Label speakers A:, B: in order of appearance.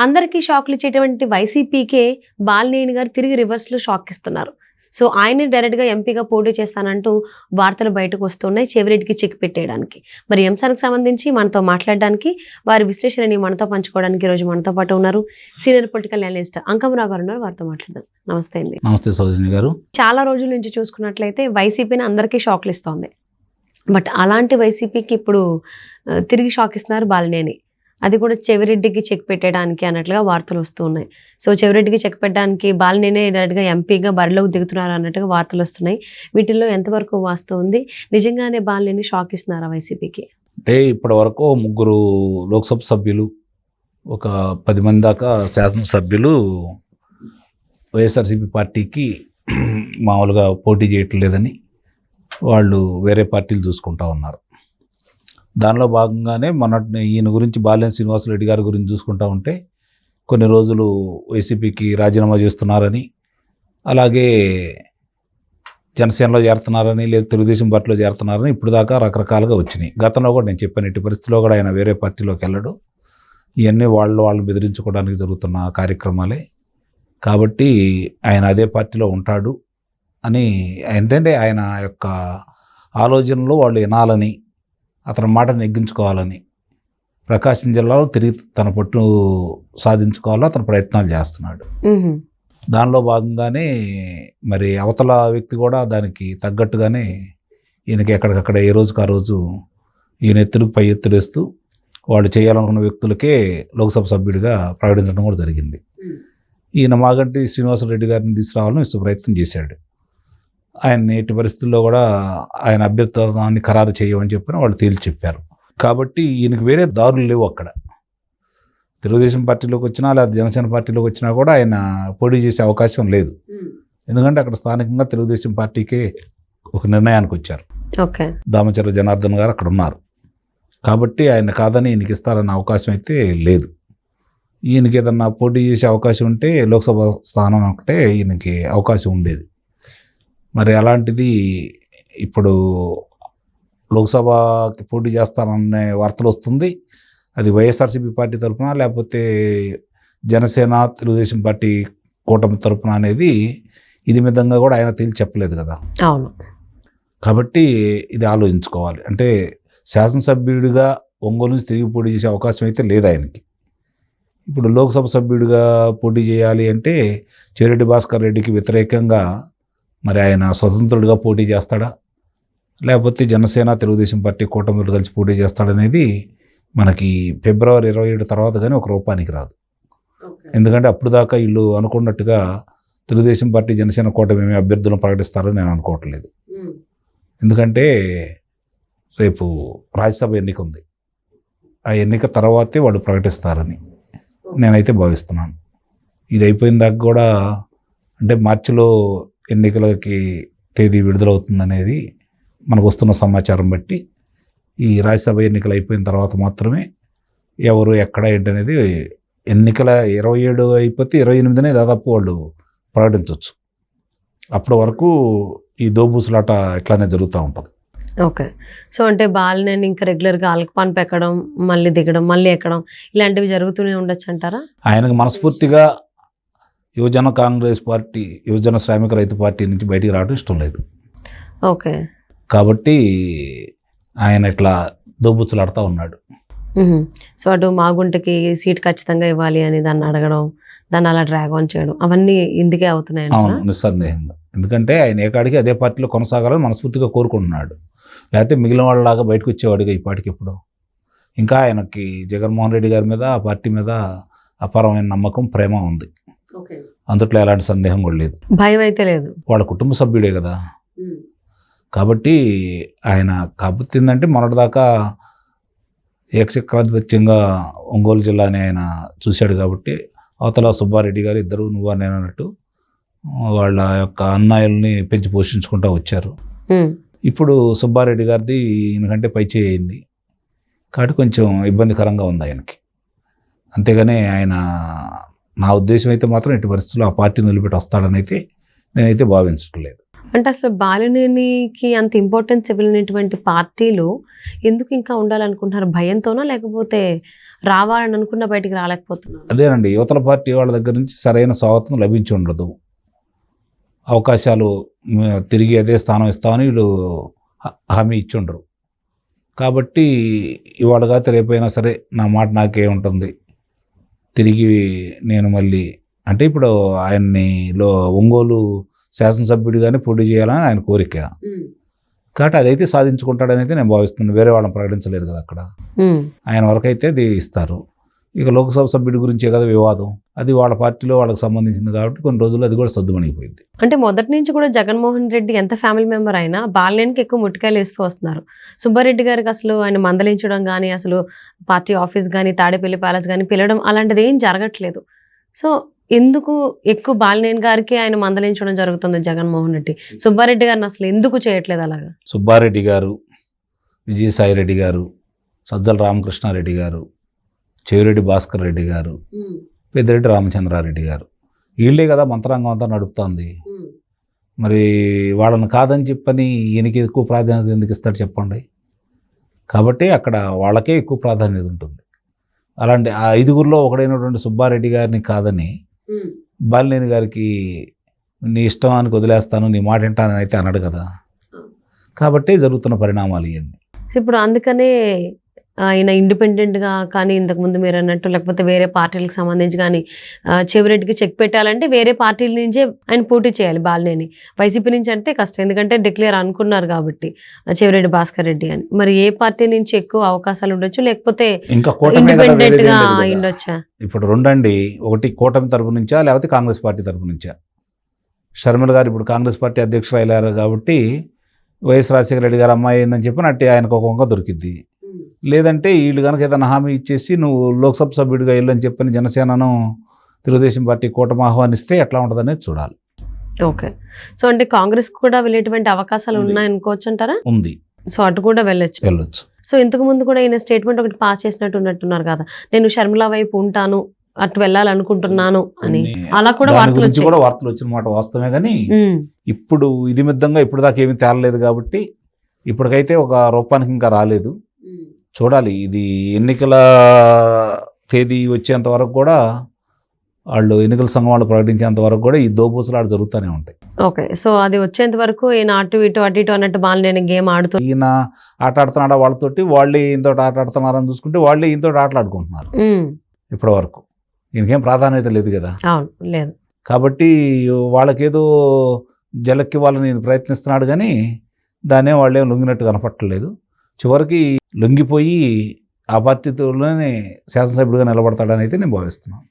A: అందరికీ షాక్‌లు ఇచ్చేటువంటి వైసీపీకే బాలినేని గారు తిరిగి రివర్స్‌లో షాక్ ఇస్తున్నారు. సో, ఆయనే డైరెక్ట్‌గా ఎంపీగా పోటీ చేస్తానంటూ వార్తలు బయటకు వస్తున్నాయి. చెవిరెడ్డికి చెక్ పెట్టేయడానికి. మరి ఈ అంశానికి సంబంధించి మనతో మాట్లాడడానికి, వారి విశ్లేషణని మనతో పంచుకోవడానికి ఈరోజు మనతో పాటు ఉన్నారు. సీనియర్ పొలిటికల్ అనలిస్ట్ అంకమరావు గారు ఉన్నారు. వారితో మాట్లాడదాం. నమస్తే అండి.
B: నమస్తే సౌజన్య గారు.
A: చాలా రోజుల నుంచి చూసుకున్నట్లయితే వైసీపీని అందరికీ షాక్‌లు ఇస్తోంది. బట్ అలాంటి వైసీపీకి ఇప్పుడు తిరిగి షాక్ ఇస్తున్నారు బాలినేని. అది కూడా చెవిరెడ్డికి చెక్ పెట్టడానికి అన్నట్లుగా వార్తలు వస్తూ ఉన్నాయి. సో, చెవిరెడ్డికి చెక్ పెట్టడానికి బాలినేనే డైరెక్ట్‌గా ఎంపీగా బరిలోకి దిగుతున్నారు అన్నట్టుగా వార్తలు వస్తున్నాయి. వీటిల్లో ఎంతవరకు వాస్తవం ఉంది? నిజంగానే బాలినేని షాక్ ఇస్తున్నారా వైసీపీకి?
B: అంటే ఇప్పటి వరకు ముగ్గురు లోక్సభ సభ్యులు, ఒక 10 మంది దాకా శాసనసభ్యులు వైఎస్ఆర్సీపీ పార్టీకి మామూలుగా పోటీ చేయట్లేదని వాళ్ళు వేరే పార్టీలు చూసుకుంటా ఉన్నారు. దానిలో భాగంగానే ఈయన గురించి బాలినేని శ్రీనివాసరెడ్డి గారి గురించి చూసుకుంటా ఉంటే కొన్ని రోజులు వైసీపీకి రాజీనామా చేస్తున్నారని, అలాగే జనసేనలో చేరుతున్నారని, లేదా తెలుగుదేశం పార్టీలో చేరుతున్నారని ఇప్పుడు దాకా రకరకాలుగా వచ్చినాయి. గతంలో కూడా నేను చెప్పాను, ఇటు పరిస్థితిలో కూడా ఆయన వేరే పార్టీలోకి వెళ్ళడు. ఇవన్నీ వాళ్ళు బెదిరించుకోవడానికి జరుగుతున్న కార్యక్రమాలే. కాబట్టి ఆయన అదే పార్టీలో ఉంటాడు అని, ఏంటంటే ఆయన యొక్క ఆలోచనలు వాళ్ళు వినాలని, అతని మాటను నెగ్గించుకోవాలని, ప్రకాశం జిల్లాలో తిరిగి తన పట్టు సాధించుకోవాలని అతను ప్రయత్నాలు చేస్తున్నాడు. దానిలో భాగంగానే మరి అవతల వ్యక్తి కూడా దానికి తగ్గట్టుగానే ఈయనకి ఎక్కడికక్కడ ఏ రోజుకి ఆ రోజు ఈయన ఎత్తులకు పై ఎత్తులేస్తూ వాళ్ళు చేయాలనుకున్న వ్యక్తులకే లోక్సభ సభ్యుడిగా ప్రకటించడం కూడా జరిగింది. ఈయన మాగంటి శ్రీనివాసరెడ్డి గారిని తీసుకురావాలని ప్రయత్నం చేశాడు. ఆయన ఎట్టి పరిస్థితుల్లో కూడా ఆయన అభ్యర్థనాన్ని ఖరారు చేయమని చెప్పిన వాళ్ళు తేల్చి చెప్పారు. కాబట్టి ఈయనకు వేరే దారులు లేవు. అక్కడ తెలుగుదేశం పార్టీలోకి వచ్చినా లేదా జనసేన పార్టీలోకి వచ్చినా కూడా ఆయన పోటీ చేసే అవకాశం లేదు. ఎందుకంటే అక్కడ స్థానికంగా తెలుగుదేశం పార్టీకే ఒక నిర్ణయానికి వచ్చారు. దామచర్ల జనార్దన్ గారు అక్కడ ఉన్నారు. కాబట్టి ఆయన కాదని ఈయనకి ఇస్తారన్న అవకాశం అయితే లేదు. ఈయనకి ఏదన్నా పోటీ చేసే అవకాశం ఉంటే లోక్సభ స్థానం ఒకటే ఈయనకి అవకాశం ఉండేది. మరి అలాంటిది ఇప్పుడు లోక్సభకి పోటీ చేస్తాననే వార్తలు వస్తుంది. అది వైఎస్ఆర్సీపీ పార్టీ తరఫున లేకపోతే జనసేన తెలుగుదేశం పార్టీ కూటమి తరఫున అనేది ఇది విధంగా కూడా ఆయన తేల్చి చెప్పలేదు కదా.
A: అవును.
B: కాబట్టి ఇది ఆలోచించుకోవాలి. అంటే శాసనసభ్యుడిగా ఒంగోలు నుంచి తిరిగి పోటీ చేసే అవకాశం అయితే లేదు ఆయనకి. ఇప్పుడు లోక్సభ సభ్యుడిగా పోటీ చేయాలి అంటే చెవిరెడ్డి భాస్కర్ రెడ్డికి వ్యతిరేకంగా మరి ఆయన స్వతంత్రుడిగా పోటీ చేస్తాడా, లేకపోతే జనసేన తెలుగుదేశం పార్టీ కూటమిలు కలిసి పోటీ చేస్తాడనేది మనకి ఫిబ్రవరి 27 తర్వాత కానీ ఒక రూపానికి రాదు. ఎందుకంటే అప్పుడు దాకా వీళ్ళు అనుకున్నట్టుగా తెలుగుదేశం పార్టీ జనసేన కూటమి ఏమి అభ్యర్థులను ప్రకటిస్తారని నేను అనుకోవట్లేదు. ఎందుకంటే రేపు రాజ్యసభ ఎన్నిక ఉంది. ఆ ఎన్నిక తర్వాతే వాళ్ళు ప్రకటిస్తారని నేనైతే భావిస్తున్నాను. ఇది అయిపోయిన దాకా కూడా, అంటే మార్చిలో ఎన్నికలకి తేదీ విడుదలవుతుందనేది మనకు వస్తున్న సమాచారం బట్టి ఈ రాజ్యసభ ఎన్నికలు అయిపోయిన తర్వాత మాత్రమే ఎవరు ఎక్కడ ఏంటనేది, ఎన్నికల 27 అయిపోతే 28నే దాదాపు వాళ్ళు ప్రకటించవచ్చు. అప్పటి వరకు ఈ దోబూసులాట ఇట్లానే జరుగుతూ ఉంటుంది.
A: ఓకే. సో, అంటే బాలినేని ఇంకా రెగ్యులర్గా అల్కపాన్ పెక్కడం, మళ్ళీ దిగడం, మళ్ళీ ఎక్కడం ఇలాంటివి జరుగుతూనే ఉండొచ్చు అంటారా?
B: ఆయనకు మనస్ఫూర్తిగా యువజన కాంగ్రెస్ పార్టీ, యువజన శ్రామిక రైతు పార్టీ నుంచి బయటికి రావడం ఇష్టం లేదు.
A: ఓకే.
B: కాబట్టి ఆయన ఇట్లా దోబుచ్చులాడుతూ ఉన్నాడు.
A: సో, అటు మాగుంటకి సీట్ ఖచ్చితంగా ఇవ్వాలి అని దాన్ని అడగడం, దాన్ని అలా డ్రాగ్ ఆన్ చేయడం, అవన్నీ ఇందుకే అవుతున్నాయి.
B: అవును, నిస్సందేహంగా. ఎందుకంటే ఆయన ఏకాడికి అదే పార్టీలో కొనసాగాలని మనస్ఫూర్తిగా కోరుకుంటున్నాడు. లేకపోతే మిగిలిన వాళ్ళలాగా బయటకు వచ్చేవాడిగా ఈ పార్టీకి ఎప్పుడు. ఇంకా ఆయనకి జగన్మోహన్ రెడ్డి గారి మీద, ఆ పార్టీ మీద అపారమైన నమ్మకం, ప్రేమ ఉంది. అందుట్లో ఎలాంటి సందేహం కూడా లేదు.
A: భయం అయితే లేదు.
B: వాళ్ళ కుటుంబ సభ్యుడే కదా. కాబట్టి ఆయన కాకపోతే ఏంటంటే మొన్నటిదాకా ఏకచక్రాధిపత్యంగా ఒంగోలు జిల్లాని ఆయన చూశాడు. కాబట్టి అవతల సుబ్బారెడ్డి గారు ఇద్దరు నువ్వు నేను అన్నట్టు వాళ్ళ యొక్క అన్నయ్యల్ని పెంచి పోషించుకుంటూ వచ్చారు. ఇప్పుడు సుబ్బారెడ్డి గారిది ఈయనకంటే పైచేయి అయింది. కాబట్టి కొంచెం ఇబ్బందికరంగా ఉంది ఆయనకి. అంతేగాని ఆయన, నా ఉద్దేశం అయితే మాత్రం ఇటు పరిస్థితుల్లో ఆ పార్టీ నిలబెట్టి వస్తాడని అయితే నేనైతే భావించట్లేదు.
A: అంటే అసలు బాలినేనికి అంత ఇంపార్టెన్స్ ఇవ్వలేనటువంటి పార్టీలు ఎందుకు ఇంకా ఉండాలనుకుంటున్నారు? భయంతోనా, లేకపోతే రావాలని అనుకున్న బయటికి రాలేకపోతున్నారు.
B: అదేనండి, యువతల పార్టీ వాళ్ళ దగ్గర నుంచి సరైన స్వాగతం లభించి ఉండదు. అవకాశాలు తిరిగి అదే స్థానం ఇస్తామని వీళ్ళు హామీ ఇచ్చి ఉండరు. కాబట్టి ఇవాళగా రేపైనా సరే నా మాట నాకే ఉంటుంది, తిరిగి నేను మళ్ళీ అంటే ఇప్పుడు ఆయన్ని ఒంగోలు శాసనసభ్యుడిగానే పోటీ చేయాలని ఆయన కోరిక. కాబట్టి అదైతే సాధించుకుంటాడని అయితే నేను భావిస్తున్నాను. వేరే వాళ్ళని ప్రకటించలేదు కదా అక్కడ. ఆయన వరకైతే అది ఇస్తారు. ఇక లోక్సభ సభ్యుడి గురించే కదా వివాదం, అది వాళ్ళ పార్టీలో వాళ్ళకి సంబంధించింది కాబట్టి కొన్ని రోజులు అది కూడా సద్దుమణిగిపోయింది.
A: అంటే మొదటి నుంచి కూడా జగన్మోహన్ రెడ్డి ఎంత ఫ్యామిలీ మెంబర్ అయినా బాలినేనికి ఎక్కువ ముట్టికాయలు వేస్తూ వస్తున్నారు. సుబ్బారెడ్డి గారికి అసలు ఆయన మందలించడం కానీ, అసలు పార్టీ ఆఫీస్ కానీ, తాడేపల్లి ప్యాలెస్ కానీ పిలవడం అలాంటిది ఏం జరగట్లేదు. సో ఎందుకు ఎక్కువ బాలినేని గారికి ఆయన మందలించడం జరుగుతుంది జగన్మోహన్ రెడ్డి? సుబ్బారెడ్డి గారిని అసలు ఎందుకు చేయట్లేదు అలాగా?
B: సుబ్బారెడ్డి గారు, విజయసాయి రెడ్డి గారు, సజ్జల రామకృష్ణారెడ్డి గారు, చెవిరెడ్డి భాస్కర్ రెడ్డి గారు, పెద్దిరెడ్డి రామచంద్రారెడ్డి గారు, వీళ్ళే కదా మంత్రాంగం అంతా నడుపుతోంది. మరి వాళ్ళని కాదని చెప్పని ఈయనకి ఎక్కువ ప్రాధాన్యత ఎందుకు ఇస్తాడు చెప్పండి? కాబట్టి అక్కడ వాళ్ళకే ఎక్కువ ప్రాధాన్యత ఉంటుంది. అలాంటి ఆ 5గురిలో ఒకడైనటువంటి సుబ్బారెడ్డి గారిని కాదని బాలినేని గారికి నీ ఇష్టానికి వదిలేస్తాను, నీ మాట వింటానని అయితే అన్నాడు కదా. కాబట్టి జరుగుతున్న పరిణామాలు ఇవన్నీ.
A: ఇప్పుడు అందుకనే ఆయన ఇండిపెండెంట్గా కానీ, ఇంతకుముందు మీరు అన్నట్టు లేకపోతే వేరే పార్టీలకు సంబంధించి కానీ చెవిరెడ్డికి చెక్ పెట్టాలంటే వేరే పార్టీల నుంచే ఆయన పోటీ చేయాలి బాలినేని. వైసీపీ నుంచి అంటే కష్టం, ఎందుకంటే డిక్లేర్ అనుకున్నారు కాబట్టి చెవిరెడ్డి భాస్కర్ రెడ్డి అని. మరి ఏ పార్టీ నుంచి ఎక్కువ అవకాశాలు ఉండొచ్చు, లేకపోతే
B: ఇంకా
A: ఇండిపెండెంట్ గా ఉండొచ్చా?
B: ఇప్పుడు రెండండి, ఒకటి కూటమి తరపు నుంచా లేకపోతే కాంగ్రెస్ పార్టీ తరపు నుంచా. షర్మిల గారు ఇప్పుడు కాంగ్రెస్ పార్టీ అధ్యక్షుడు అయ్యారు కాబట్టి వైఎస్ రాజశేఖర రెడ్డి గారు అమ్మాయి అయిందని చెప్పినట్టు ఆయనకు ఒక వంక దొరికిద్ది. లేదంటే వీళ్ళు కనుక ఏదైనా హామీ ఇచ్చేసి నువ్వు లోక్సభ సభ్యుడిగా వెళ్ళని చెప్పని జనసేనను తెలుగుదేశం పార్టీ కూటమి ఆహ్వానిస్తే ఎట్లా ఉంటుందనేది చూడాలి.
A: ఓకే, సో అంటే కాంగ్రెస్ కూడా వెళ్ళేటువంటి అవకాశాలు ఉన్నాయనుకోవచ్చు అంటారా?
B: ఉంది,
A: సో అటు కూడా వెళ్ళొచ్చు. సో ఇంతకు ముందు కూడా ఈయన స్టేట్మెంట్ ఒకటి పాస్ చేసినట్టు ఉన్నట్టున్నారు కదా, నేను షర్మిల వైపు ఉంటాను, అటు వెళ్ళాలనుకుంటున్నాను అని. అలా కూడా వార్తలు
B: వచ్చిన మాట వాస్తవమే. కానీ ఇప్పుడు ఇది మిద్దంగా ఇప్పుడు దాకా ఏమీ తేలలేదు కాబట్టి ఇప్పటికైతే ఒక రూపానికి ఇంకా రాలేదు. చూడాలి, ఇది ఎన్నికల తేదీ వచ్చేంత వరకు కూడా, వాళ్ళు ఎన్నికల సంఘం వాళ్ళు ప్రకటించేంత వరకు కూడా ఈ దోబూసలాడు జరుగుతూనే ఉంటాయి.
A: ఓకే, సో అది వచ్చేంత వరకు ఈయన అటు ఇటు అన్నట్టు బాలినేని గేమ్ ఆడుతూ,
B: ఈయన ఆట ఆడుతున్నాడా వాళ్ళతోటి, వాళ్ళే ఈయనతో ఆట ఆడుతున్నారని చూసుకుంటే వాళ్ళే ఈయనతో ఆటలాడుకుంటున్నారు. ఇప్పటి వరకు ఈయనకేం ప్రాధాన్యత లేదు కదా.
A: అవును, లేదు. కాబట్టి
B: వాళ్ళకేదో జలక్కివ్వాలని నేను ప్రయత్నిస్తున్నాడు కానీ దాన్నే వాళ్ళేం లొంగినట్టు కనపట్టలేదు. చివరికి లొంగిపోయి ఆ పార్టీతోనే శాసనసభ్యుడిగా నిలబడతాడని అయితే నేను భావిస్తున్నాను.